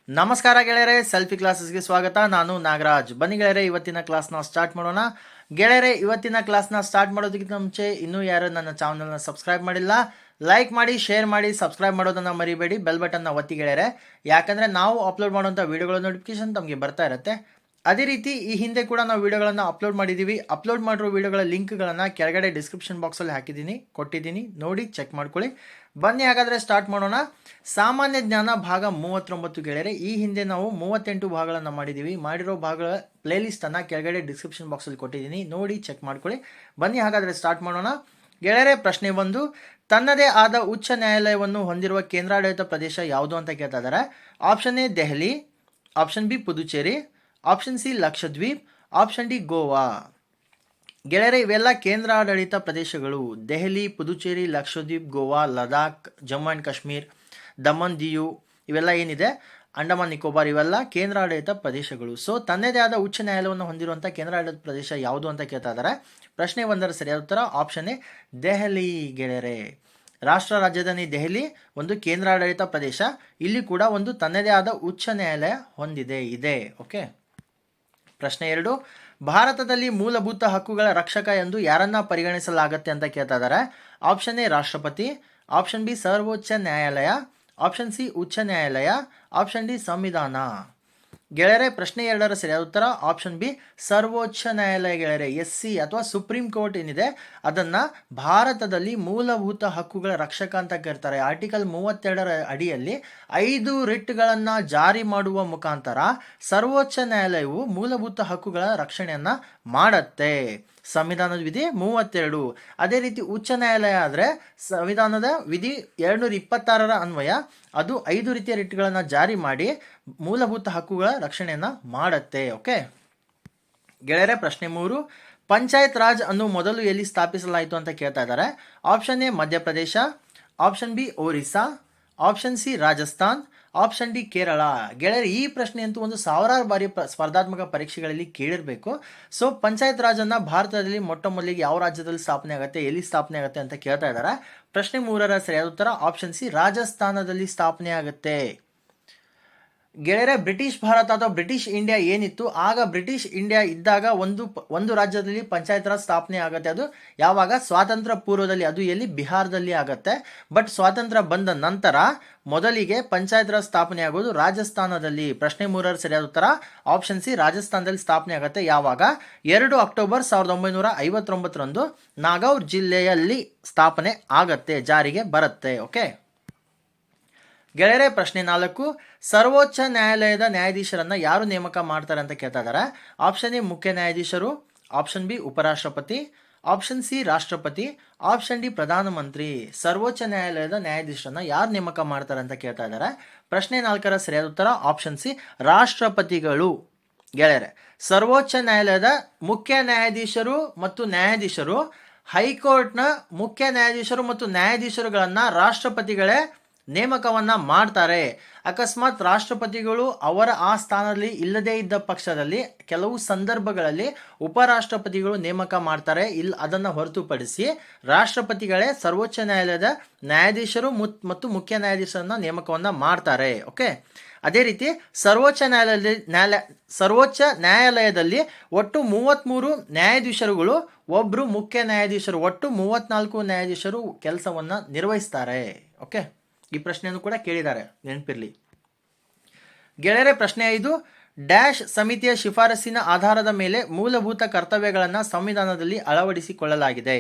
ನಮಸ್ಕಾರ ಗೆಳೆಯರೆ, ಸೆಲ್ಫಿ ಕ್ಲಾಸಸ್ಗೆ ಸ್ವಾಗತ. ನಾನು ನಾಗರಾಜ್. ಬನ್ನಿ ಗೆಳೆಯರೆ, ಇವತ್ತಿನ ಕ್ಲಾಸ್ನ ಸ್ಟಾರ್ಟ್ ಮಾಡೋಣ. ಗೆಳೆಯರೆ, ಇವತ್ತಿನ ಕ್ಲಾಸ್ನ ಸ್ಟಾರ್ಟ್ ಮಾಡೋದಕ್ಕಿಂತ ಮುಂಚೆ ಇನ್ನೂ ಯಾರು ನನ್ನ ಚಾನಲ್ನ ಸಬ್ಸ್ಕ್ರೈಬ್ ಮಾಡಿಲ್ಲ, ಲೈಕ್ ಮಾಡಿ, ಶೇರ್ ಮಾಡಿ, ಸಬ್ಸ್ಕ್ರೈಬ್ ಮಾಡೋದನ್ನು ಮರಿಬೇಡಿ. ಬೆಲ್ ಬಟನ್ನ ಒತ್ತಿ ಗೆಳೆಯರೆ, ಯಾಕಂದರೆ ನಾವು ಅಪ್ಲೋಡ್ ಮಾಡುವಂಥ ವೀಡಿಯೋಗಳ ನೋಟಿಫಿಕೇಶನ್ ತಮಗೆ ಬರ್ತಾ ಇರುತ್ತೆ. ಅದೇ ರೀತಿ ಈ ಹಿಂದೆ ಕೂಡ ನಾವು ವೀಡಿಯೋಗಳನ್ನು ಅಪ್ಲೋಡ್ ಮಾಡಿದ್ದೀವಿ. ಅಪ್ಲೋಡ್ ಮಾಡಿರೋ ವೀಡಿಯೋಗಳ ಲಿಂಕ್ಗಳನ್ನು ಕೆಳಗಡೆ ಡಿಸ್ಕ್ರಿಪ್ಷನ್ ಬಾಕ್ಸಲ್ಲಿ ಕೊಟ್ಟಿದ್ದೀನಿ, ನೋಡಿ ಚೆಕ್ ಮಾಡ್ಕೊಳ್ಳಿ. ಬನ್ನಿ ಹಾಗಾದರೆ ಸ್ಟಾರ್ಟ್ ಮಾಡೋಣ. ಸಾಮಾನ್ಯ ಜ್ಞಾನ ಭಾಗ 39 ಗೆಳೆಯರೆ. ಈ ಹಿಂದೆ ನಾವು 38 ಭಾಗಗಳನ್ನು ಮಾಡಿದ್ದೀವಿ. ಮಾಡಿರೋ ಭಾಗಗಳ ಪ್ಲೇಲಿಸ್ಟನ್ನು ಕೆಳಗಡೆ ಡಿಸ್ಕ್ರಿಪ್ಷನ್ ಬಾಕ್ಸಲ್ಲಿ ಕೊಟ್ಟಿದ್ದೀನಿ, ನೋಡಿ ಚೆಕ್ ಮಾಡ್ಕೊಳ್ಳಿ. ಬನ್ನಿ ಹಾಗಾದರೆ ಸ್ಟಾರ್ಟ್ ಮಾಡೋಣ. ಗೆಳೆಯರೆ, ಪ್ರಶ್ನೆ 1, ತನ್ನದೇ ಆದ ಉಚ್ಚ ನ್ಯಾಯಾಲಯವನ್ನು ಹೊಂದಿರುವ ಕೇಂದ್ರಾಡಳಿತ ಪ್ರದೇಶ ಯಾವುದು ಅಂತ ಕೇಳ್ತಾ ಇದ್ದಾರೆ. Option A Delhi, option B Puducherry, option C Lakshadweep, option D Goa. ಗೆಳೆಯರೆ, ಇವೆಲ್ಲ ಕೇಂದ್ರಾಡಳಿತ ಪ್ರದೇಶಗಳು. ದೆಹಲಿ, ಪುದುಚೇರಿ, ಲಕ್ಷದ್ವೀಪ್, ಗೋವಾ, ಲದಾಖ್, ಜಮ್ಮು ಆ್ಯಂಡ್ ಕಾಶ್ಮೀರ್, ದಮನ್ ದಿಯು, ಇವೆಲ್ಲ ಏನಿದೆ ಅಂಡಮಾನ್ ನಿಕೋಬಾರ್, ಇವೆಲ್ಲ ಕೇಂದ್ರಾಡಳಿತ ಪ್ರದೇಶಗಳು. ಸೊ ತನ್ನದೇ ಆದ ಉಚ್ಚ ನ್ಯಾಯಾಲಯವನ್ನು ಹೊಂದಿರುವಂಥ ಕೇಂದ್ರಾಡಳಿತ ಪ್ರದೇಶ ಯಾವುದು ಅಂತ ಕೇಳ್ತಾ ಇದ್ದಾರೆ. ಪ್ರಶ್ನೆ 1ರ ಸರಿಯಾದ ಉತ್ತರ ಆಪ್ಷನ್ ಎ ದೆಹಲಿ. ಗೆಳೆಯರೆ, ರಾಷ್ಟ್ರ ರಾಜಧಾನಿ ದೆಹಲಿ ಒಂದು ಕೇಂದ್ರಾಡಳಿತ ಪ್ರದೇಶ. ಇಲ್ಲಿ ಕೂಡ ಒಂದು ತನ್ನದೇ ಆದ ಉಚ್ಚ ನ್ಯಾಯಾಲಯ ಇದೆ. ಓಕೆ. ಪ್ರಶ್ನೆ 2, ಭಾರತದಲ್ಲಿ ಮೂಲಭೂತ ಹಕ್ಕುಗಳ ರಕ್ಷಕ ಎಂದು ಯಾರನ್ನ ಪರಿಗಣಿಸಲಾಗುತ್ತೆ ಅಂತ ಕೇಳ್ತಾ ಇದ್ದಾರೆ. ಆಪ್ಷನ್ ಎ ರಾಷ್ಟ್ರಪತಿ, ಆಪ್ಷನ್ ಬಿ ಸರ್ವೋಚ್ಚ ನ್ಯಾಯಾಲಯ, ಆಪ್ಷನ್ ಸಿ ಉಚ್ಚ ನ್ಯಾಯಾಲಯ, ಆಪ್ಷನ್ ಡಿ ಸಂವಿಧಾನ. ಗೆಳೆಯರೆ, ಪ್ರಶ್ನೆ 2ರ ಸರಿಯಾದ ಉತ್ತರ ಆಪ್ಷನ್ ಬಿ ಸರ್ವೋಚ್ಚ ನ್ಯಾಯಾಲಯ. ಗೆಳೆಯರೆ, SC ಅಥವಾ ಸುಪ್ರೀಂ ಕೋರ್ಟ್ ಏನಿದೆ ಅದನ್ನು ಭಾರತದಲ್ಲಿ ಮೂಲಭೂತ ಹಕ್ಕುಗಳ ರಕ್ಷಕ ಅಂತ ಕರೀತಾರೆ. ಆರ್ಟಿಕಲ್ 32ರ ಅಡಿಯಲ್ಲಿ 5 ರಿಟ್ಗಳನ್ನು ಜಾರಿ ಮಾಡುವ ಮುಖಾಂತರ ಸರ್ವೋಚ್ಚ ನ್ಯಾಯಾಲಯವು ಮೂಲಭೂತ ಹಕ್ಕುಗಳ ರಕ್ಷಣೆಯನ್ನು ಮಾಡುತ್ತೆ. ಸಂವಿಧಾನದ ವಿಧಿ 32. ಅದೇ ರೀತಿ ಉಚ್ಚ ನ್ಯಾಯಾಲಯ ಆದರೆ ಸಂವಿಧಾನದ ವಿಧಿ 226ರ ಅನ್ವಯ ಅದು 5 ರೀತಿಯ ರಿಟ್ಗಳನ್ನು ಜಾರಿ ಮಾಡಿ ಮೂಲಭೂತ ಹಕ್ಕುಗಳ ರಕ್ಷಣೆಯನ್ನು ಮಾಡುತ್ತೆ. ಓಕೆ ಗೆಳೆಯರೆ, ಪ್ರಶ್ನೆ 3, ಪಂಚಾಯತ್ ರಾಜ್ ಅನ್ನು ಮೊದಲು ಎಲ್ಲಿ ಸ್ಥಾಪಿಸಲಾಯಿತು ಅಂತ ಕೇಳ್ತಾ ಇದ್ದಾರೆ. Option A Madhya Pradesh, option B Orissa, option C Rajasthan, option D Kerala. ಗೆಳೆಯರೆ, ಈ ಪ್ರಶ್ನೆ ಅಂತೂ ಒಂದು ಸಾವಿರಾರು ಬಾರಿ ಸ್ಪರ್ಧಾತ್ಮಕ ಪರೀಕ್ಷೆಗಳಲ್ಲಿ ಕೇಳಿರಬೇಕು. ಸೊ ಪಂಚಾಯತ್ ರಾಜನ್ನು ಭಾರತದಲ್ಲಿ ಮೊಟ್ಟ ಮೊದಲಿಗೆ ಯಾವ ರಾಜ್ಯದಲ್ಲಿ ಸ್ಥಾಪನೆ ಆಗುತ್ತೆ, ಎಲ್ಲಿ ಸ್ಥಾಪನೆ ಆಗುತ್ತೆ ಅಂತ ಕೇಳ್ತಾ ಇದ್ದಾರೆ. ಪ್ರಶ್ನೆ 3ರ ಸರಿಯಾದ ಉತ್ತರ ಆಪ್ಷನ್ ಸಿ ರಾಜಸ್ಥಾನದಲ್ಲಿ ಸ್ಥಾಪನೆ ಆಗುತ್ತೆ. ಗೆಳೆಯರೆ, ಬ್ರಿಟಿಷ್ ಭಾರತ ಅಥವಾ ಬ್ರಿಟಿಷ್ ಇಂಡಿಯಾ ಏನಿತ್ತು, ಆಗ ಬ್ರಿಟಿಷ್ ಇಂಡಿಯಾ ಇದ್ದಾಗ ಒಂದು ರಾಜ್ಯದಲ್ಲಿ ಪಂಚಾಯತ್ ರಾಜ್ ಸ್ಥಾಪನೆ ಆಗುತ್ತೆ. ಅದು ಯಾವಾಗ? ಸ್ವಾತಂತ್ರ್ಯ ಪೂರ್ವದಲ್ಲಿ. ಅದು ಎಲ್ಲಿ? ಬಿಹಾರದಲ್ಲಿ ಆಗುತ್ತೆ. ಬಟ್ ಸ್ವಾತಂತ್ರ್ಯ ಬಂದ ನಂತರ ಮೊದಲಿಗೆ ಪಂಚಾಯತ್ ರಾಜ್ ಸ್ಥಾಪನೆ ಆಗೋದು ರಾಜಸ್ಥಾನದಲ್ಲಿ. ಪ್ರಶ್ನೆ 3ರ ಸರಿಯಾದ ಉತ್ತರ ಆಪ್ಷನ್ ಸಿ ರಾಜಸ್ಥಾನದಲ್ಲಿ ಸ್ಥಾಪನೆ ಆಗುತ್ತೆ. ಯಾವಾಗ? 2 ಅಕ್ಟೋಬರ್ 1959ರಂದು ನಾಗೌರ್ ಜಿಲ್ಲೆಯಲ್ಲಿ ಸ್ಥಾಪನೆ ಆಗತ್ತೆ, ಜಾರಿಗೆ ಬರುತ್ತೆ. ಓಕೆ ಗೆಳೆಯರೆ, ಪ್ರಶ್ನೆ 4, ಸರ್ವೋಚ್ಚ ನ್ಯಾಯಾಲಯದ ನ್ಯಾಯಾಧೀಶರನ್ನ ಯಾರು ನೇಮಕ ಮಾಡ್ತಾರೆ ಅಂತ ಕೇಳ್ತಾ ಇದ್ದಾರೆ. ಆಪ್ಷನ್ ಎ ಮುಖ್ಯ ನ್ಯಾಯಾಧೀಶರು, ಆಪ್ಷನ್ ಬಿ ಉಪರಾಷ್ಟ್ರಪತಿ, ಆಪ್ಷನ್ ಸಿ ರಾಷ್ಟ್ರಪತಿ, ಆಪ್ಷನ್ ಡಿ ಪ್ರಧಾನಮಂತ್ರಿ. ಸರ್ವೋಚ್ಚ ನ್ಯಾಯಾಲಯದ ನ್ಯಾಯಾಧೀಶರನ್ನ ಯಾರು ನೇಮಕ ಮಾಡ್ತಾರೆ ಅಂತ ಕೇಳ್ತಾ ಇದ್ದಾರೆ. ಪ್ರಶ್ನೆ 4ರ ಸರಿಯಾದ ಉತ್ತರ ಆಪ್ಷನ್ ಸಿ ರಾಷ್ಟ್ರಪತಿಗಳು. ಗೆಳೆಯರೆ, ಸರ್ವೋಚ್ಚ ನ್ಯಾಯಾಲಯದ ಮುಖ್ಯ ನ್ಯಾಯಾಧೀಶರು ಮತ್ತು ನ್ಯಾಯಾಧೀಶರು, ಹೈಕೋರ್ಟ್ನ ಮುಖ್ಯ ನ್ಯಾಯಾಧೀಶರು ಮತ್ತು ನ್ಯಾಯಾಧೀಶರುಗಳನ್ನ ರಾಷ್ಟ್ರಪತಿಗಳೇ ನೇಮಕವನ್ನ ಮಾಡ್ತಾರೆ. ಅಕಸ್ಮಾತ್ ರಾಷ್ಟ್ರಪತಿಗಳು ಅವರ ಆ ಸ್ಥಾನದಲ್ಲಿ ಇಲ್ಲದೇ ಇದ್ದ ಪಕ್ಷದಲ್ಲಿ ಕೆಲವು ಸಂದರ್ಭಗಳಲ್ಲಿ ಉಪರಾಷ್ಟ್ರಪತಿಗಳು ನೇಮಕ ಮಾಡ್ತಾರೆ. ಅದನ್ನು ಹೊರತುಪಡಿಸಿ ರಾಷ್ಟ್ರಪತಿಗಳೇ ಸರ್ವೋಚ್ಚ ನ್ಯಾಯಾಲಯದ ನ್ಯಾಯಾಧೀಶರು ಮತ್ತು ಮುಖ್ಯ ನ್ಯಾಯಾಧೀಶರನ್ನ ನೇಮಕವನ್ನ ಮಾಡ್ತಾರೆ. ಓಕೆ ಅದೇ ರೀತಿ ಸರ್ವೋಚ್ಚ ನ್ಯಾಯಾಲಯದಲ್ಲಿ ಒಟ್ಟು 33 ನ್ಯಾಯಾಧೀಶರುಗಳು, ಒಬ್ಬರು ಮುಖ್ಯ ನ್ಯಾಯಾಧೀಶರು, ಒಟ್ಟು 34 ನ್ಯಾಯಾಧೀಶರು ಕೆಲಸವನ್ನ ನಿರ್ವಹಿಸ್ತಾರೆ. ಓಕೆ ಈ ಪ್ರಶ್ನೆಯನ್ನು ಕೂಡ ಕೇಳಿದ್ದಾರೆ, ನೆನಪಿರಲಿ. ಗೆಳೆಯರೆ, ಪ್ರಶ್ನೆ 5, ಡ್ಯಾಶ್ ಸಮಿತಿಯ ಶಿಫಾರಸಿನ ಆಧಾರದ ಮೇಲೆ ಮೂಲಭೂತ ಕರ್ತವ್ಯಗಳನ್ನು ಸಂವಿಧಾನದಲ್ಲಿ ಅಳವಡಿಸಿಕೊಳ್ಳಲಾಗಿದೆ.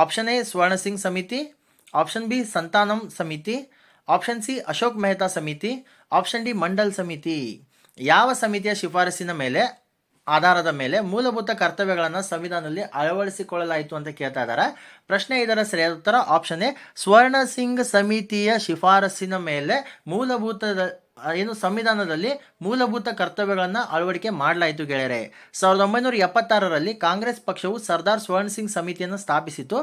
ಆಪ್ಷನ್ ಎ ಸ್ವರ್ಣ ಸಿಂಗ್ ಸಮಿತಿ, ಆಪ್ಷನ್ ಬಿ ಸಂತಾನಂ ಸಮಿತಿ, ಆಪ್ಷನ್ ಸಿ ಅಶೋಕ್ ಮೆಹ್ತಾ ಸಮಿತಿ, ಆಪ್ಷನ್ ಡಿ ಮಂಡಲ್ ಸಮಿತಿ. ಯಾವ ಸಮಿತಿಯ ಶಿಫಾರಸಿನ ಆಧಾರದ ಮೇಲೆ ಮೂಲಭೂತ ಕರ್ತವ್ಯಗಳನ್ನು ಸಂವಿಧಾನದಲ್ಲಿ ಅಳವಡಿಸಿಕೊಳ್ಳಲಾಯಿತು ಅಂತ ಕೇಳ್ತಾ ಇದ್ದಾರೆ. ಪ್ರಶ್ನೆ 5ರ ಸರಿಯಾದ ಉತ್ತರ ಆಪ್ಷನ್ ಎ ಸ್ವರ್ಣ ಸಿಂಗ್ ಸಮಿತಿಯ ಶಿಫಾರಸಿನ ಮೇಲೆ ಸಂವಿಧಾನದಲ್ಲಿ ಮೂಲಭೂತ ಕರ್ತವ್ಯಗಳನ್ನು ಅಳವಡಿಕೆ ಮಾಡಲಾಯಿತು. ಗೆಳೆಯರೆ, 1976ರಲ್ಲಿ ಕಾಂಗ್ರೆಸ್ ಪಕ್ಷವು ಸರ್ದಾರ್ ಸ್ವರ್ಣ ಸಿಂಗ್ ಸಮಿತಿಯನ್ನು ಸ್ಥಾಪಿಸಿತು.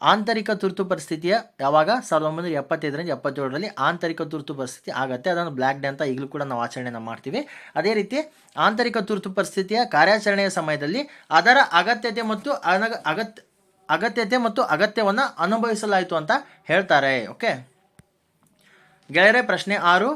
ಆಂತರಿಕ ತುರ್ತು ಪರಿಸ್ಥಿತಿಯ ಯಾವಾಗ? 1975ರಿಂದ 77ರಲ್ಲಿ ಆಂತರಿಕ ತುರ್ತು ಪರಿಸ್ಥಿತಿ ಆಗುತ್ತೆ. ಅದನ್ನು ಬ್ಲ್ಯಾಕ್ ಡೇ ಅಂತ ಈಗಲೂ ಕೂಡ ನಾವು ಆಚರಣೆಯನ್ನು ಮಾಡ್ತೀವಿ. ಅದೇ ರೀತಿ ಆಂತರಿಕ ತುರ್ತು ಪರಿಸ್ಥಿತಿಯ ಕಾರ್ಯಾಚರಣೆಯ ಸಮಯದಲ್ಲಿ ಅದರ ಅಗತ್ಯತೆ ಮತ್ತು ಅಗತ್ಯವನ್ನು ಅನುಭವಿಸಲಾಯಿತು ಅಂತ ಹೇಳ್ತಾರೆ. ಓಕೆ ಗೆಳೆಯರೆ, ಪ್ರಶ್ನೆ 6,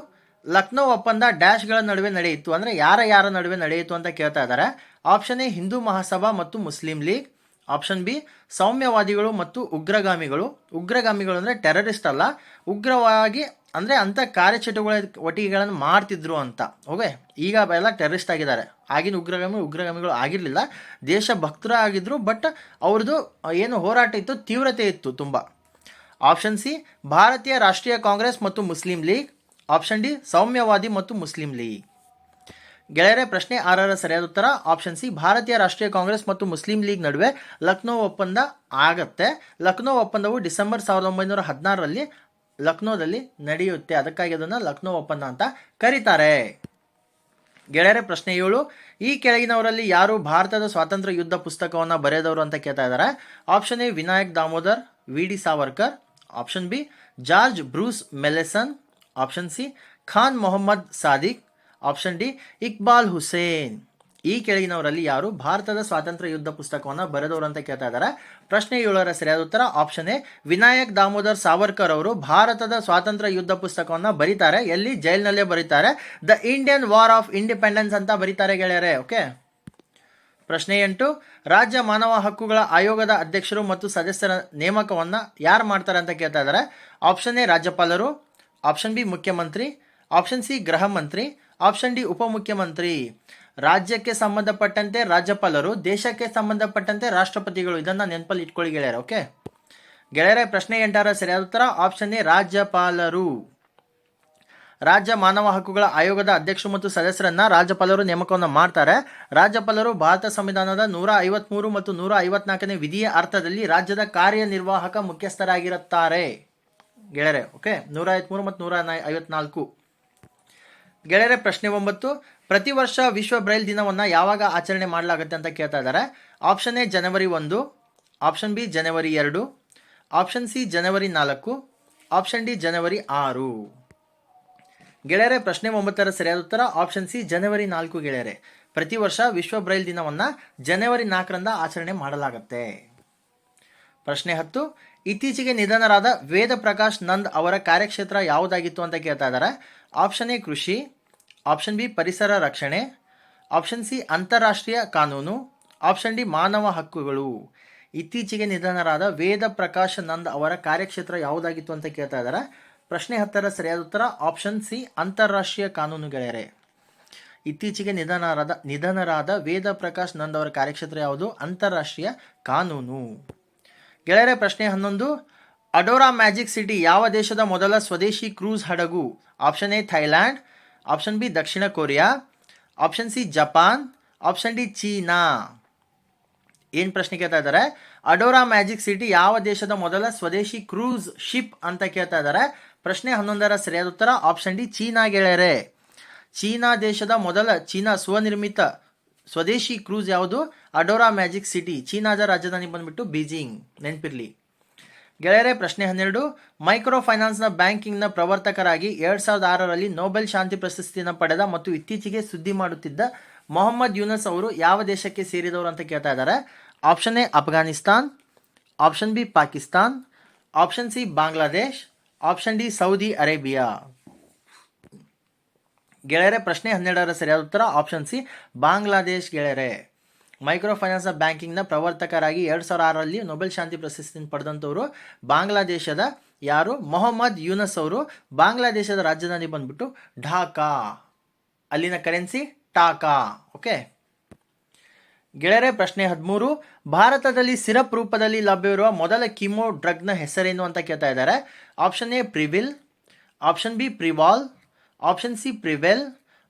ಲಕ್ನೋ ಒಪ್ಪಂದ ಡ್ಯಾಶ್ಗಳ ನಡುವೆ ನಡೆಯಿತು, ಅಂದರೆ ಯಾರ ನಡುವೆ ನಡೆಯಿತು ಅಂತ ಕೇಳ್ತಾ ಇದ್ದಾರೆ. ಆಪ್ಷನ್ ಎ ಹಿಂದೂ ಮಹಾಸಭಾ ಮತ್ತು ಮುಸ್ಲಿಂ ಲೀಗ್. ಆಪ್ಷನ್ ಬಿ ಸೌಮ್ಯವಾದಿಗಳು ಮತ್ತು ಉಗ್ರಗಾಮಿಗಳು. ಉಗ್ರಗಾಮಿಗಳು ಅಂದರೆ ಟೆರರಿಸ್ಟ್ ಅಲ್ಲ, ಉಗ್ರವಾಗಿ ಅಂದರೆ ಅಂಥ ಕಾರ್ಯಚಟುವಟಿಕೆಗಳನ್ನು ಮಾಡ್ತಿದ್ರು ಅಂತ. ಓಕೆ, ಈಗ ಎಲ್ಲ ಟೆರರಿಸ್ಟ್ ಆಗಿದ್ದಾರೆ. ಆಗಿನ ಉಗ್ರಗಾಮಿಗಳು ಆಗಿರಲಿಲ್ಲ, ದೇಶಭಕ್ತರು ಆಗಿದ್ರು. ಬಟ್ ಅವ್ರದ್ದು ಏನು ಹೋರಾಟ ಇತ್ತು, ತೀವ್ರತೆ ಇತ್ತು ತುಂಬ. ಆಪ್ಷನ್ ಸಿ ಭಾರತೀಯ ರಾಷ್ಟ್ರೀಯ ಕಾಂಗ್ರೆಸ್ ಮತ್ತು ಮುಸ್ಲಿಂ ಲೀಗ್. ಆಪ್ಷನ್ ಡಿ ಸೌಮ್ಯವಾದಿ ಮತ್ತು ಮುಸ್ಲಿಂ ಲೀಗ್. ಗೆಳೆಯರೆ, ಪ್ರಶ್ನೆ 6ರ ಸರಿಯಾದ ಉತ್ತರ ಆಪ್ಷನ್ ಸಿ ಭಾರತೀಯ ರಾಷ್ಟ್ರೀಯ ಕಾಂಗ್ರೆಸ್ ಮತ್ತು ಮುಸ್ಲಿಂ ಲೀಗ್ ನಡುವೆ ಲಕ್ನೋ ಒಪ್ಪಂದ ಆಗತ್ತೆ. ಲಕ್ನೋ ಒಪ್ಪಂದವು ಡಿಸೆಂಬರ್ 1916ರಲ್ಲಿ ಲಕ್ನೋದಲ್ಲಿ ನಡೆಯುತ್ತೆ. ಅದಕ್ಕಾಗಿ ಅದನ್ನು ಲಕ್ನೋ ಒಪ್ಪಂದ ಅಂತ ಕರೀತಾರೆ. ಗೆಳೆಯರೆ, ಪ್ರಶ್ನೆ 7, ಈ ಕೆಳಗಿನವರಲ್ಲಿ ಯಾರು ಭಾರತದ ಸ್ವಾತಂತ್ರ್ಯ ಯುದ್ಧ ಪುಸ್ತಕವನ್ನು ಬರೆದವರು ಅಂತ ಕೇಳ್ತಾ ಇದ್ದಾರೆ. Option A Vinayak Damodar, V D Savarkar. Option B George Bruce Malleson. Option C Khan Mohammad Sadiq. Option D Iqbal Hussain. ಈ ಕೆಳಗಿನವರಲ್ಲಿ ಯಾರು ಭಾರತದ ಸ್ವಾತಂತ್ರ್ಯ ಯುದ್ಧ ಪುಸ್ತಕವನ್ನು ಬರೆದವರು ಅಂತ ಕೇಳ್ತಾ ಇದ್ದಾರೆ. ಪ್ರಶ್ನೆ 7ರ ಸರಿಯಾದ ಉತ್ತರ ಆಪ್ಷನ್ ಎ ವಿನಾಯಕ್ ದಾಮೋದರ್ ಸಾವರ್ಕರ್ ಅವರು ಭಾರತದ ಸ್ವಾತಂತ್ರ್ಯ ಯುದ್ಧ ಪುಸ್ತಕವನ್ನು ಬರೀತಾರೆ. ಎಲ್ಲಿ? ಜೈಲಿನಲ್ಲೇ ಬರೀತಾರೆ. The Indian war of independence ಅಂತ ಬರೀತಾರೆ ಗೆಳೆಯರೆ. ಓಕೆ. ಪ್ರಶ್ನೆ 8, ರಾಜ್ಯ ಮಾನವ ಹಕ್ಕುಗಳ ಆಯೋಗದ ಅಧ್ಯಕ್ಷರು ಮತ್ತು ಸದಸ್ಯರ ನೇಮಕವನ್ನು ಯಾರು ಮಾಡ್ತಾರೆ ಅಂತ ಕೇಳ್ತಾ ಇದ್ದಾರೆ. ಆಪ್ಷನ್ ಎ ರಾಜ್ಯಪಾಲರು. ಆಪ್ಷನ್ ಬಿ ಮುಖ್ಯಮಂತ್ರಿ. ಆಪ್ಷನ್ ಸಿ ಗೃಹ ಮಂತ್ರಿ. ಆಪ್ಷನ್ ಡಿ ಉಪಮುಖ್ಯಮಂತ್ರಿ. ರಾಜ್ಯಕ್ಕೆ ಸಂಬಂಧಪಟ್ಟಂತೆ ರಾಜ್ಯಪಾಲರು, ದೇಶಕ್ಕೆ ಸಂಬಂಧಪಟ್ಟಂತೆ ರಾಷ್ಟ್ರಪತಿಗಳು. ಇದನ್ನು ನೆನಪಲ್ಲಿ ಇಟ್ಕೊಳ್ಳಿ ಗೆಳೆಯರೆ. ಓಕೆ ಗೆಳೆಯರೆ, ಪ್ರಶ್ನೆ 8ರ ಸರಿಯಾದ ಉತ್ತರ ಆಪ್ಷನ್ ಎ ರಾಜ್ಯಪಾಲರು. ರಾಜ್ಯ ಮಾನವ ಹಕ್ಕುಗಳ ಆಯೋಗದ ಅಧ್ಯಕ್ಷರು ಮತ್ತು ಸದಸ್ಯರನ್ನ ರಾಜ್ಯಪಾಲರು ನೇಮಕವನ್ನು ಮಾಡ್ತಾರೆ. ರಾಜ್ಯಪಾಲರು ಭಾರತ ಸಂವಿಧಾನದ 153 ಮತ್ತು 154ನೇ ವಿಧಿಯ ಅರ್ಥದಲ್ಲಿ ರಾಜ್ಯದ ಕಾರ್ಯನಿರ್ವಾಹಕ ಮುಖ್ಯಸ್ಥರಾಗಿರುತ್ತಾರೆ ಗೆಳೆಯರೆ. ಓಕೆ, 153 ಮತ್ತು 154. ಗೆಳೆಯರೆ, ಪ್ರಶ್ನೆ 9, ಪ್ರತಿ ವರ್ಷ ವಿಶ್ವ ಬ್ರೈಲ್ ದಿನವನ್ನು ಯಾವಾಗ ಆಚರಣೆ ಮಾಡಲಾಗುತ್ತೆ ಅಂತ ಕೇಳ್ತಾ ಇದ್ದಾರೆ. ಆಪ್ಷನ್ ಎ ಜನವರಿ 1, ಆಪ್ಷನ್ ಬಿ ಜನವರಿ 2, ಆಪ್ಷನ್ ಸಿ ಜನವರಿ 4, ಆಪ್ಷನ್ ಡಿ ಜನವರಿ 6. ಗೆಳೆಯರೆ, ಪ್ರಶ್ನೆ 9ರ ಸರಿಯಾದ ಉತ್ತರ ಆಪ್ಷನ್ ಸಿ ಜನವರಿ 4 ಗೆಳೆಯರೆ. ಪ್ರತಿ ವರ್ಷ ವಿಶ್ವ ಬ್ರೈಲ್ ದಿನವನ್ನು ಜನವರಿ 4ರಂದ ಆಚರಣೆ ಮಾಡಲಾಗುತ್ತೆ. ಪ್ರಶ್ನೆ 10, ಇತ್ತೀಚೆಗೆ ನಿಧನರಾದ ವೇದ ಪ್ರಕಾಶ್ ನಂದ್ ಅವರ ಕಾರ್ಯಕ್ಷೇತ್ರ ಯಾವುದಾಗಿತ್ತು ಅಂತ ಕೇಳ್ತಾ ಇದ್ದಾರೆ. ಆಪ್ಷನ್ ಎ ಕೃಷಿ, ಆಪ್ಷನ್ ಬಿ ಪರಿಸರ ರಕ್ಷಣೆ, ಆಪ್ಷನ್ ಸಿ ಅಂತಾರಾಷ್ಟ್ರೀಯ ಕಾನೂನು, ಆಪ್ಷನ್ ಡಿ ಮಾನವ ಹಕ್ಕುಗಳು. ಇತ್ತೀಚೆಗೆ ನಿಧನರಾದ ವೇದ ಪ್ರಕಾಶ್ ನಂದ್ ಅವರ ಕಾರ್ಯಕ್ಷೇತ್ರ ಯಾವುದಾಗಿತ್ತು ಅಂತ ಕೇಳ್ತಾ ಇದ್ದಾರೆ. ಪ್ರಶ್ನೆ 10ರ ಸರಿಯಾದ ಉತ್ತರ ಆಪ್ಷನ್ ಸಿ ಅಂತಾರಾಷ್ಟ್ರೀಯ ಕಾನೂನು ಗೆಳೆಯರೆ. ಇತ್ತೀಚೆಗೆ ನಿಧನರಾದ ವೇದ ಪ್ರಕಾಶ್ ನಂದ್ ಅವರ ಕಾರ್ಯಕ್ಷೇತ್ರ ಯಾವುದು? ಅಂತಾರಾಷ್ಟ್ರೀಯ ಕಾನೂನು. ಗೆಳೆಯರೆ, ಪ್ರಶ್ನೆ 11, ಅಡೋರಾ ಮ್ಯಾಜಿಕ್ ಸಿಟಿ ಯಾವ ದೇಶದ ಮೊದಲ ಸ್ವದೇಶಿ ಕ್ರೂಸ್ ಹಡಗು? Option A Thailand, option B ದಕ್ಷಿಣ Korea, option C Japan, option D China. ಏನು ಪ್ರಶ್ನೆ ಕೇಳ್ತಾ ಇದ್ದಾರೆ? ಅಡೋರಾ ಮ್ಯಾಜಿಕ್ ಸಿಟಿ ಯಾವ ದೇಶದ ಮೊದಲ ಸ್ವದೇಶಿ ಕ್ರೂಸ್ ಶಿಪ್ ಅಂತ ಕೇಳ್ತಾ ಇದ್ದಾರೆ. ಪ್ರಶ್ನೆ 11ರ ಸರಿಯಾದ ಉತ್ತರ ಆಪ್ಷನ್ ಡಿ ಚೀನಾ ಗೆಳೆಯರೆ. ಚೀನಾ ದೇಶದ ಮೊದಲ ಸ್ವನಿರ್ಮಿತ ಸ್ವದೇಶಿ ಕ್ರೂಸ್ ಯಾವುದು? ಅಡೋರಾ ಮ್ಯಾಜಿಕ್ ಸಿಟಿ. ಚೀನಾದ ರಾಜಧಾನಿ ಬಂದ್ಬಿಟ್ಟು ಬೀಜಿಂಗ್, ನೆನಪಿರ್ಲಿ ಗೆಳೆಯರೆ. ಪ್ರಶ್ನೆ 12, ಮೈಕ್ರೋ ಫೈನಾನ್ಸ್ನ ಬ್ಯಾಂಕಿಂಗ್ನ ಪ್ರವರ್ತಕರಾಗಿ 2006ರಲ್ಲಿ ನೊಬೆಲ್ ಶಾಂತಿ ಪ್ರಶಸ್ತಿಯನ್ನು ಪಡೆದ ಮತ್ತು ಇತ್ತೀಚೆಗೆ ಸುದ್ದಿ ಮಾಡುತ್ತಿದ್ದ ಮೊಹಮ್ಮದ್ ಯೂನಸ್ ಅವರು ಯಾವ ದೇಶಕ್ಕೆ ಸೇರಿದವರು ಅಂತ ಕೇಳ್ತಾ ಇದ್ದಾರೆ. Option A Afghanistan, option B Pakistan, option C Bangladesh, option D Saudi Arabia. ಗೆಳೆಯರೆ, ಪ್ರಶ್ನೆ 12ರ ಸರಿಯಾದ ಉತ್ತರ ಆಪ್ಷನ್ ಸಿ ಬಾಂಗ್ಲಾದೇಶ್ ಗೆಳೆಯರೆ. ಮೈಕ್ರೋ ಫೈನಾನ್ಸ್ ಬ್ಯಾಂಕಿಂಗ್ನ ಪ್ರವರ್ತಕರಾಗಿ 2006ರಲ್ಲಿ ನೊಬೆಲ್ ಶಾಂತಿ ಪ್ರಶಸ್ತಿಯನ್ನು ಪಡೆದಂಥವರು ಬಾಂಗ್ಲಾದೇಶದ ಯಾರು? ಮೊಹಮ್ಮದ್ ಯೂನಸ್ ಅವರು. ಬಾಂಗ್ಲಾದೇಶದ ರಾಜಧಾನಿ ಬಂದ್ಬಿಟ್ಟು ಢಾಕಾ, ಅಲ್ಲಿನ ಕರೆನ್ಸಿ ಟಾಕಾ. ಓಕೆ ಗೆಳೆಯರೆ, ಪ್ರಶ್ನೆ 13, ಭಾರತದಲ್ಲಿ ಸಿರಪ್ ರೂಪದಲ್ಲಿ ಲಭ್ಯವಿರುವ ಮೊದಲ ಕೀಮೋ ಡ್ರಗ್ನ ಹೆಸರೇನು ಅಂತ ಕೇಳ್ತಾ ಇದ್ದಾರೆ. ಆಪ್ಷನ್ ಎ ಪ್ರಿವಿಲ್, ಆಪ್ಷನ್ ಬಿ ಪ್ರಿವಾಲ್, ಆಪ್ಷನ್ ಸಿ ಪ್ರಿವೆಲ್,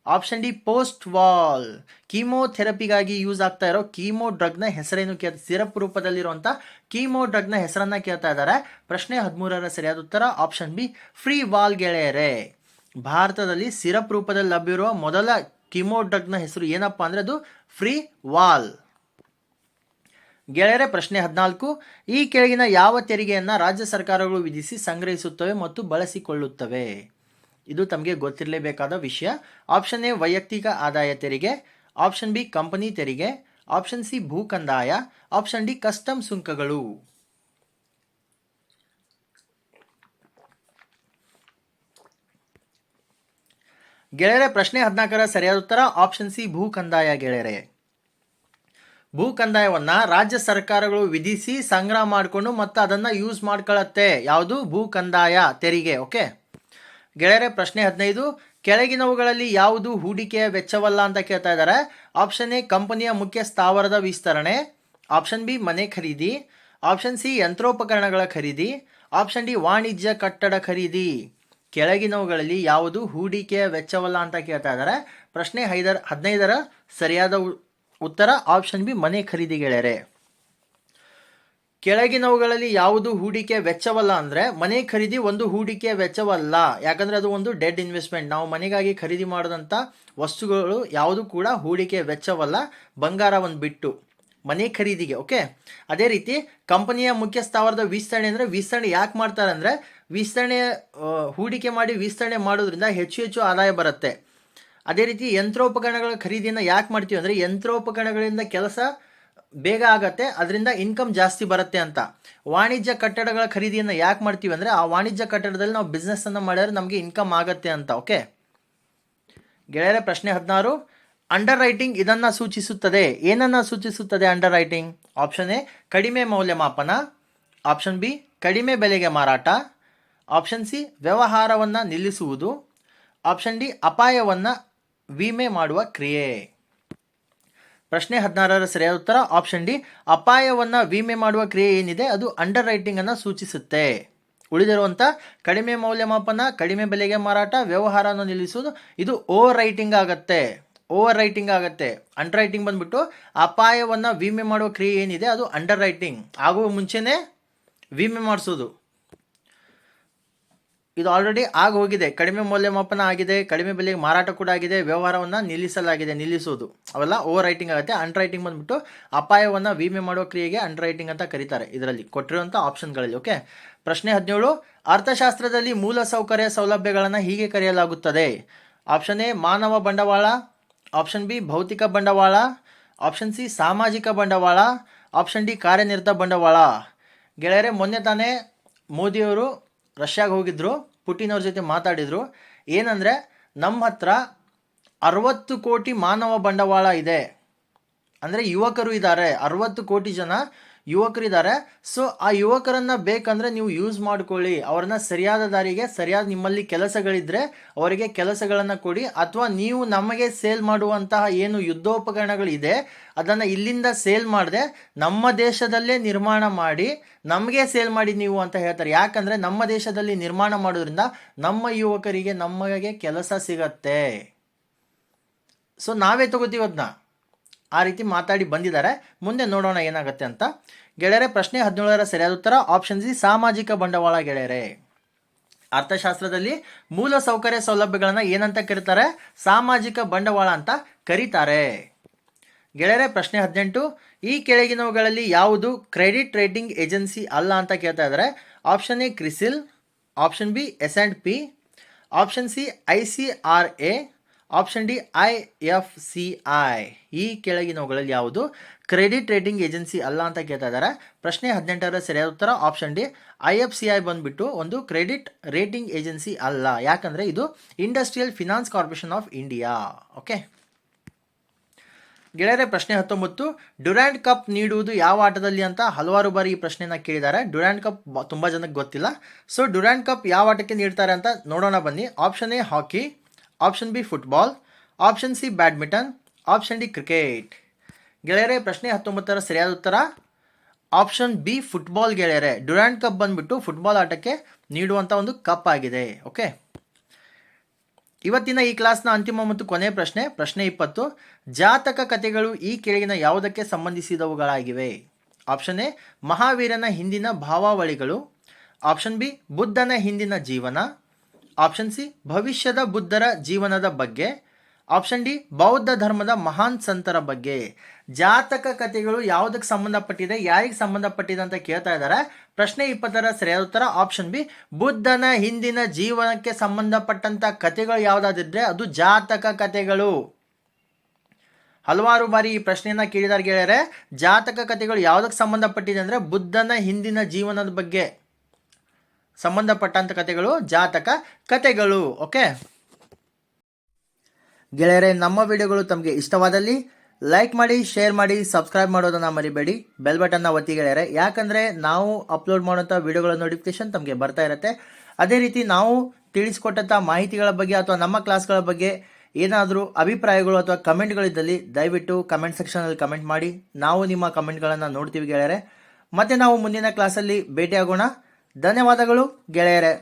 ಆಪ್ಷನ್ ಡಿ ಪೋಸ್ಟ್ ವಾಲ್. ಕೀಮೋಥೆರಪಿಗಾಗಿ ಯೂಸ್ ಆಗ್ತಾ ಇರೋ ಕೀಮೋ ಡ್ರಗ್ನ ಹೆಸರೇನು ಸಿರಪ್ ರೂಪದಲ್ಲಿರುವಂಥ ಕೀಮೋ ಡ್ರಗ್ನ ಹೆಸರನ್ನ ಕೇಳ್ತಾ ಇದ್ದಾರೆ. ಪ್ರಶ್ನೆ 13ರ ಸರಿಯಾದ ಉತ್ತರ ಆಪ್ಷನ್ ಬಿ ಫ್ರೀ ವಾಲ್ ಗೆಳೆಯರೆ. ಭಾರತದಲ್ಲಿ ಸಿರಪ್ ರೂಪದಲ್ಲಿ ಲಭ್ಯವಿರುವ ಮೊದಲ ಕೀಮೋ ಡ್ರಗ್ನ ಹೆಸರು ಏನಪ್ಪ ಅಂದರೆ ಅದು ಫ್ರೀ ವಾಲ್ ಗೆಳೆಯರೆ. ಪ್ರಶ್ನೆ 14, ಈ ಕೆಳಗಿನ ಯಾವ ತೆರಿಗೆಯನ್ನು ರಾಜ್ಯ ಸರ್ಕಾರಗಳು ವಿಧಿಸಿ ಸಂಗ್ರಹಿಸುತ್ತವೆ ಮತ್ತು ಬಳಸಿಕೊಳ್ಳುತ್ತವೆ? ಇದು ತಮಗೆ ಗೊತ್ತಿರಲೇಬೇಕಾದ ವಿಷಯ. ಆಪ್ಷನ್ ಎ ವೈಯಕ್ತಿಕ ಆದಾಯ ತೆರಿಗೆ, ಆಪ್ಷನ್ ಬಿ ಕಂಪನಿ ತೆರಿಗೆ, ಆಪ್ಷನ್ ಸಿ ಭೂ ಕಂದಾಯ, ಆಪ್ಷನ್ ಡಿ ಕಸ್ಟಮ್ ಸುಂಕಗಳು. ಗೆಳೆಯರೆ ಪ್ರಶ್ನೆ 14ರ ಸರಿಯಾದ ಉತ್ತರ ಆಪ್ಷನ್ ಸಿ ಭೂ ಕಂದಾಯ ಗೆಳೆಯರೆ. ಭೂ ಕಂದಾಯವನ್ನ ರಾಜ್ಯ ಸರ್ಕಾರಗಳು ವಿಧಿಸಿ ಸಂಗ್ರಹ ಮಾಡಿಕೊಂಡು ಮತ್ತು ಅದನ್ನ ಯೂಸ್ ಮಾಡ್ಕೊಳ್ಳತ್ತೆ. ಯಾವುದು? ಭೂ ಕಂದಾಯ ತೆರಿಗೆ. ಓಕೆ ಗೆಳೆಯರೆ ಪ್ರಶ್ನೆ 15 ಕೆಳಗಿನವುಗಳಲ್ಲಿ ಯಾವುದು ಹೂಡಿಕೆಯ ವೆಚ್ಚವಲ್ಲ ಅಂತ ಕೇಳ್ತಾ ಇದ್ದಾರೆ. ಆಪ್ಷನ್ ಎ ಕಂಪನಿಯ ಮುಖ್ಯ ಸ್ಥಾವರದ ವಿಸ್ತರಣೆ, ಆಪ್ಷನ್ ಬಿ ಮನೆ ಖರೀದಿ, ಆಪ್ಷನ್ ಸಿ ಯಂತ್ರೋಪಕರಣಗಳ ಖರೀದಿ, ಆಪ್ಷನ್ ಡಿ ವಾಣಿಜ್ಯ ಕಟ್ಟಡ ಖರೀದಿ. ಕೆಳಗಿನವುಗಳಲ್ಲಿ ಯಾವುದು ಹೂಡಿಕೆಯ ವೆಚ್ಚವಲ್ಲ ಅಂತ ಕೇಳ್ತಾ ಇದ್ದಾರೆ. ಪ್ರಶ್ನೆ 15ರ ಸರಿಯಾದ ಉತ್ತರ ಆಪ್ಷನ್ ಬಿ ಮನೆ ಖರೀದಿ ಗೆಳೆಯರೆ. ಕೆಳಗಿನವುಗಳಲ್ಲಿ ಯಾವುದು ಹೂಡಿಕೆ ವೆಚ್ಚವಲ್ಲ ಅಂದರೆ ಮನೆ ಖರೀದಿ ಒಂದು ಹೂಡಿಕೆ ವೆಚ್ಚವಲ್ಲ. ಯಾಕಂದರೆ ಅದು ಒಂದು ಡೆಡ್ ಇನ್ವೆಸ್ಟ್ಮೆಂಟ್. ನಾವು ಮನೆಗಾಗಿ ಖರೀದಿ ಮಾಡಿದಂಥ ವಸ್ತುಗಳು ಯಾವುದು ಕೂಡ ಹೂಡಿಕೆ ವೆಚ್ಚವಲ್ಲ, ಬಂಗಾರವನ್ನು ಬಿಟ್ಟು ಮನೆ ಖರೀದಿಗೆ. ಓಕೆ ಅದೇ ರೀತಿ ಕಂಪನಿಯ ಮುಖ್ಯ ಸ್ಥಾವರದ ವಿಸ್ತರಣೆ ಅಂದರೆ ವಿಸ್ತರಣೆ ಯಾಕೆ ಮಾಡ್ತಾರೆ ಅಂದರೆ ವಿಸ್ತರಣೆ ಹೂಡಿಕೆ ಮಾಡಿ ವಿಸ್ತರಣೆ ಮಾಡೋದ್ರಿಂದ ಹೆಚ್ಚು ಹೆಚ್ಚು ಆದಾಯ ಬರುತ್ತೆ. ಅದೇ ರೀತಿ ಯಂತ್ರೋಪಕರಣಗಳ ಖರೀದಿಯನ್ನು ಯಾಕೆ ಮಾಡ್ತೀವಿ ಅಂದರೆ ಯಂತ್ರೋಪಕರಣಗಳಿಂದ ಕೆಲಸ ಬೇಗ ಆಗತ್ತೆ, ಅದರಿಂದ ಇನ್ಕಮ್ ಜಾಸ್ತಿ ಬರುತ್ತೆ ಅಂತ. ವಾಣಿಜ್ಯ ಕಟ್ಟಡಗಳ ಖರೀದಿಯನ್ನು ಯಾಕೆ ಮಾಡ್ತೀವಿ ಅಂದರೆ ಆ ವಾಣಿಜ್ಯ ಕಟ್ಟಡದಲ್ಲಿ ನಾವು ಬಿಸ್ನೆಸ್ಸನ್ನು ಮಾಡಿದ್ರೆ ನಮಗೆ ಇನ್ಕಮ್ ಆಗತ್ತೆ ಅಂತ. ಓಕೆ ಗೆಳೆಯರೆ ಪ್ರಶ್ನೆ 16 ಅಂಡರ್ ರೈಟಿಂಗ್ ಇದನ್ನು ಸೂಚಿಸುತ್ತದೆ. ಏನನ್ನು ಸೂಚಿಸುತ್ತದೆ ಅಂಡರ್ ರೈಟಿಂಗ್? ಆಪ್ಷನ್ ಎ ಕಡಿಮೆ ಮೌಲ್ಯಮಾಪನ, ಆಪ್ಷನ್ ಬಿ ಕಡಿಮೆ ಬೆಲೆಗೆ ಮಾರಾಟ, ಆಪ್ಷನ್ ಸಿ ವ್ಯವಹಾರವನ್ನು ನಿಲ್ಲಿಸುವುದು, ಆಪ್ಷನ್ ಡಿ ಅಪಾಯವನ್ನು ವಿಮೆ ಮಾಡುವ ಕ್ರಿಯೆ. ಪ್ರಶ್ನೆ 16ರ ಸರಿಯಾದ ಉತ್ತರ ಆಪ್ಷನ್ ಡಿ ಅಪಾಯವನ್ನು ವಿಮೆ ಮಾಡುವ ಕ್ರಿಯೆ ಏನಿದೆ ಅದು ಅಂಡರ್ ರೈಟಿಂಗನ್ನು ಸೂಚಿಸುತ್ತೆ. ಉಳಿದಿರುವಂಥ ಕಡಿಮೆ ಮೌಲ್ಯಮಾಪನ, ಕಡಿಮೆ ಬೆಲೆಗೆ ಮಾರಾಟ, ವ್ಯವಹಾರವನ್ನು ನಿಲ್ಲಿಸುವುದು ಇದು ಓವರ್ ರೈಟಿಂಗ್ ಆಗುತ್ತೆ. ಅಂಡರ್ ರೈಟಿಂಗ್ ಬಂದ್ಬಿಟ್ಟು ಅಪಾಯವನ್ನು ವಿಮೆ ಮಾಡುವ ಕ್ರಿಯೆ ಏನಿದೆ ಅದು ಅಂಡರ್ ರೈಟಿಂಗ್. ಆಗುವ ಮುಂಚೆನೇ ವಿಮೆ ಮಾಡಿಸೋದು ಇದು ಆಲ್ರೆಡಿ ಆಗಿ ಹೋಗಿದೆ. ಕಡಿಮೆ ಮೌಲ್ಯಮಾಪನ ಆಗಿದೆ, ಕಡಿಮೆ ಬೆಲೆಗೆ ಮಾರಾಟ ಕೂಡ ಆಗಿದೆ, ವ್ಯವಹಾರವನ್ನು ನಿಲ್ಲಿಸೋದು ಅವೆಲ್ಲ ಓವರ್ ರೈಟಿಂಗ್ ಆಗುತ್ತೆ. ಅಂಡರ್ ರೈಟಿಂಗ್ ಬಂದ್ಬಿಟ್ಟು ಅಪಾಯವನ್ನು ವಿಮೆ ಮಾಡುವ ಕ್ರಿಯೆಗೆ ಅಂಡರ್ ರೈಟಿಂಗ್ ಅಂತ ಕರೀತಾರೆ ಇದರಲ್ಲಿ ಕೊಟ್ಟಿರುವಂಥ ಆಪ್ಷನ್ಗಳಲ್ಲಿ. ಓಕೆ ಪ್ರಶ್ನೆ 17 ಅರ್ಥಶಾಸ್ತ್ರದಲ್ಲಿ ಮೂಲ ಸೌಕರ್ಯ ಸೌಲಭ್ಯಗಳನ್ನು ಹೀಗೆ ಕರೆಯಲಾಗುತ್ತದೆ. ಆಪ್ಷನ್ ಎ ಮಾನವ ಬಂಡವಾಳ, ಆಪ್ಷನ್ ಬಿ ಭೌತಿಕ ಬಂಡವಾಳ, ಆಪ್ಷನ್ ಸಿ ಸಾಮಾಜಿಕ ಬಂಡವಾಳ, ಆಪ್ಷನ್ ಡಿ ಕಾರ್ಯನಿರತ ಬಂಡವಾಳ. ಗೆಳೆಯರೆ ಮೊನ್ನೆ ತಾನೇ ಮೋದಿಯವರು ರಷ್ಯಾಗೆ ಹೋಗಿದ್ರು, ಪುಟಿನ್ ಅವ್ರ ಜೊತೆ ಮಾತಾಡಿದರು. ಏನಂದರೆ ನಮ್ಮ ಹತ್ರ 60 ಕೋಟಿ ಮಾನವ ಬಂಡವಾಳ ಇದೆ, ಅಂದರೆ ಯುವಕರು ಇದ್ದಾರೆ, 60 ಕೋಟಿ ಜನ ಯುವಕರಿದ್ದಾರೆ. ಸೊ ಆ ಯುವಕರನ್ನು ಬೇಕಂದರೆ ನೀವು ಯೂಸ್ ಮಾಡ್ಕೊಳ್ಳಿ, ಅವ್ರನ್ನ ಸರಿಯಾದ ದಾರಿಗೆ, ಸರಿಯಾದ ನಿಮ್ಮಲ್ಲಿ ಕೆಲಸಗಳಿದ್ದರೆ ಅವರಿಗೆ ಕೆಲಸಗಳನ್ನು ಕೊಡಿ, ಅಥವಾ ನೀವು ನಮಗೆ ಸೇಲ್ ಮಾಡುವಂತಹ ಏನು ಯುದ್ಧೋಪಕರಣಗಳಿದೆ ಅದನ್ನು ಇಲ್ಲಿಂದ ಸೇಲ್ ಮಾಡದೆ ನಮ್ಮ ದೇಶದಲ್ಲೇ ನಿರ್ಮಾಣ ಮಾಡಿ ನಮಗೆ ಸೇಲ್ ಮಾಡಿ ನೀವು ಅಂತ ಹೇಳ್ತಾರೆ. ಯಾಕಂದರೆ ನಮ್ಮ ದೇಶದಲ್ಲಿ ನಿರ್ಮಾಣ ಮಾಡೋದ್ರಿಂದ ನಮ್ಮ ಯುವಕರಿಗೆ ನಮಗೆ ಕೆಲಸ ಸಿಗತ್ತೆ. ಸೊ ನಾವೇ ತಗೋತೀವಿ ಅದನ್ನ. ಆ ರೀತಿ ಮಾತಾಡಿ ಬಂದಿದ್ದಾರೆ. ಮುಂದೆ ನೋಡೋಣ ಏನಾಗುತ್ತೆ ಅಂತ. ಗೆಳೆಯರೆ ಪ್ರಶ್ನೆ 17ರ ಸರಿಯಾದ ಉತ್ತರ ಆಪ್ಷನ್ ಸಿ ಸಾಮಾಜಿಕ ಬಂಡವಾಳ ಗೆಳೆಯರೆ. ಅರ್ಥಶಾಸ್ತ್ರದಲ್ಲಿ ಮೂಲ ಸೌಕರ್ಯ ಸೌಲಭ್ಯಗಳನ್ನು ಏನಂತ ಕರೀತಾರೆ? ಸಾಮಾಜಿಕ ಬಂಡವಾಳ ಅಂತ ಕರೀತಾರೆ. ಗೆಳೆಯರೆ ಪ್ರಶ್ನೆ 18 ಈ ಕೆಳಗಿನವುಗಳಲ್ಲಿ ಯಾವುದು ಕ್ರೆಡಿಟ್ ರೇಟಿಂಗ್ ಏಜೆನ್ಸಿ ಅಲ್ಲ ಅಂತ ಕೇಳ್ತಾ ಇದ್ದಾರೆ. Option A CRISIL, option B S&P, option C ICRA, option D IFCI. ಈ ಕೆಳಗಿನವುಗಳಲ್ಲಿ ಯಾವುದು ಕ್ರೆಡಿಟ್ ರೇಟಿಂಗ್ ಏಜೆನ್ಸಿ ಅಲ್ಲ ಅಂತ ಕೇಳ್ತಾ ಇದ್ದಾರೆ. ಪ್ರಶ್ನೆ 18ರ ಸರಿಯಾದ ಉತ್ತರ ಆಪ್ಷನ್ ಡಿ IFCI ಬಂದ್ಬಿಟ್ಟು ಒಂದು ಕ್ರೆಡಿಟ್ ರೇಟಿಂಗ್ ಏಜೆನ್ಸಿ ಅಲ್ಲ. ಯಾಕಂದರೆ ಇದು industrial finance corporation of India. Okay ಗೆಳೆಯರೆ ಪ್ರಶ್ನೆ 19 ಡ್ಯುರಾಂಡ್ ಕಪ್ ನೀಡುವುದು ಯಾವ ಆಟದಲ್ಲಿ ಅಂತ ಹಲವಾರು ಬಾರಿ ಈ ಪ್ರಶ್ನೆನ ಕೇಳಿದ್ದಾರೆ. ಡ್ಯುರಾಂಡ್ ಕಪ್ ತುಂಬ ಜನಕ್ಕೆ ಗೊತ್ತಿಲ್ಲ. ಸೊ ಡ್ಯುರಾಂಡ್ ಕಪ್ ಯಾವ ಆಟಕ್ಕೆ ನೀಡ್ತಾರೆ ಅಂತ ನೋಡೋಣ ಬನ್ನಿ. Option A hockey, option B football, option C badminton, option D cricket. ಗೆಳೆಯರೆ ಪ್ರಶ್ನೆ 19ರ ಸರಿಯಾದ ಉತ್ತರ ಆಪ್ಷನ್ ಬಿ ಫುಟ್ಬಾಲ್ ಗೆಳೆಯರೆ. ಡ್ಯುರಾಂಡ್ ಕಪ್ ಬಂದ್ಬಿಟ್ಟು ಫುಟ್ಬಾಲ್ ಆಟಕ್ಕೆ ನೀಡುವಂಥ ಒಂದು ಕಪ್ ಆಗಿದೆ. ಓಕೆ ಇವತ್ತಿನ ಈ ಕ್ಲಾಸ್ನ ಅಂತಿಮ ಮತ್ತು ಕೊನೆಯ ಪ್ರಶ್ನೆ 20 ಜಾತಕ ಕಥೆಗಳು ಈ ಕೆಳಗಿನ ಯಾವುದಕ್ಕೆ ಸಂಬಂಧಿಸಿದವುಗಳಾಗಿವೆ? ಆಪ್ಷನ್ ಎ ಮಹಾವೀರನ ಹಿಂದಿನ ಭಾವಾವಳಿಗಳು, ಆಪ್ಷನ್ ಬಿ ಬುದ್ಧನ ಹಿಂದಿನ ಜೀವನ, ಆಪ್ಷನ್ ಸಿ ಭವಿಷ್ಯದ ಬುದ್ಧರ ಜೀವನದ ಬಗ್ಗೆ, ಆಪ್ಷನ್ ಡಿ ಬೌದ್ಧ ಧರ್ಮದ ಮಹಾನ್ ಸಂತರ ಬಗ್ಗೆ. ಜಾತಕ ಕಥೆಗಳು ಯಾವುದಕ್ಕೆ ಸಂಬಂಧಪಟ್ಟಿದೆ, ಯಾರಿಗೆ ಸಂಬಂಧಪಟ್ಟಿದೆ ಅಂತ ಕೇಳ್ತಾ ಇದ್ದಾರೆ. ಪ್ರಶ್ನೆ 20ರ ಸರಿಯಾದ ಉತ್ತರ ಆಪ್ಷನ್ ಬಿ ಬುದ್ಧನ ಹಿಂದಿನ ಜೀವನಕ್ಕೆ ಸಂಬಂಧಪಟ್ಟಂತ ಕಥೆಗಳು ಯಾವುದಾದಿದ್ರೆ ಅದು ಜಾತಕ ಕಥೆಗಳು. ಹಲವಾರು ಬಾರಿ ಈ ಪ್ರಶ್ನೆಯನ್ನ ಕೇಳಿದಾರೆ ಗೆಳೆಯರೆ. ಜಾತಕ ಕಥೆಗಳು ಯಾವುದಕ್ಕೆ ಸಂಬಂಧಪಟ್ಟಿದೆ ಅಂದರೆ ಬುದ್ಧನ ಹಿಂದಿನ ಜೀವನದ ಬಗ್ಗೆ ಸಂಬಂಧಪಟ್ಟಂತ ಕಥೆಗಳು ಜಾತಕ ಕಥೆಗಳು. ಓಕೆ ಗೆಳೆಯರೆ, ನಮ್ಮ ವಿಡಿಯೋಗಳು ತಮಗೆ ಇಷ್ಟವಾದಲ್ಲಿ ಲೈಕ್ ಮಾಡಿ, ಶೇರ್ ಮಾಡಿ, ಸಬ್ಸ್ಕ್ರೈಬ್ ಮಾಡೋದನ್ನ ಮರಿಬೇಡಿ. ಬೆಲ್ ಬಟನ್ನ ಒತ್ತಿ ಗೆಳೆಯರೆ, ಯಾಕಂದ್ರೆ ನಾವು ಅಪ್ಲೋಡ್ ಮಾಡುವಂಥ ವಿಡಿಯೋಗಳ ನೋಟಿಫಿಕೇಶನ್ ತಮಗೆ ಬರ್ತಾ ಇರುತ್ತೆ. ಅದೇ ರೀತಿ ನಾವು ತಿಳಿಸಿಕೊಟ್ಟಂಥ ಮಾಹಿತಿಗಳ ಬಗ್ಗೆ ಅಥವಾ ನಮ್ಮ ಕ್ಲಾಸ್ಗಳ ಬಗ್ಗೆ ಏನಾದರೂ ಅಭಿಪ್ರಾಯಗಳು ಅಥವಾ ಕಮೆಂಟ್ಗಳಿದ್ದಲ್ಲಿ ದಯವಿಟ್ಟು ಕಮೆಂಟ್ ಸೆಕ್ಷನಲ್ಲಿ ಕಮೆಂಟ್ ಮಾಡಿ. ನಾವು ನಿಮ್ಮ ಕಮೆಂಟ್ಗಳನ್ನು ನೋಡ್ತೀವಿ ಗೆಳೆಯರೆ. ಮತ್ತೆ ನಾವು ಮುಂದಿನ ಕ್ಲಾಸಲ್ಲಿ ಭೇಟಿಯಾಗೋಣ. ಧನ್ಯವಾದಗಳು ಗೆಳೆಯರೆ.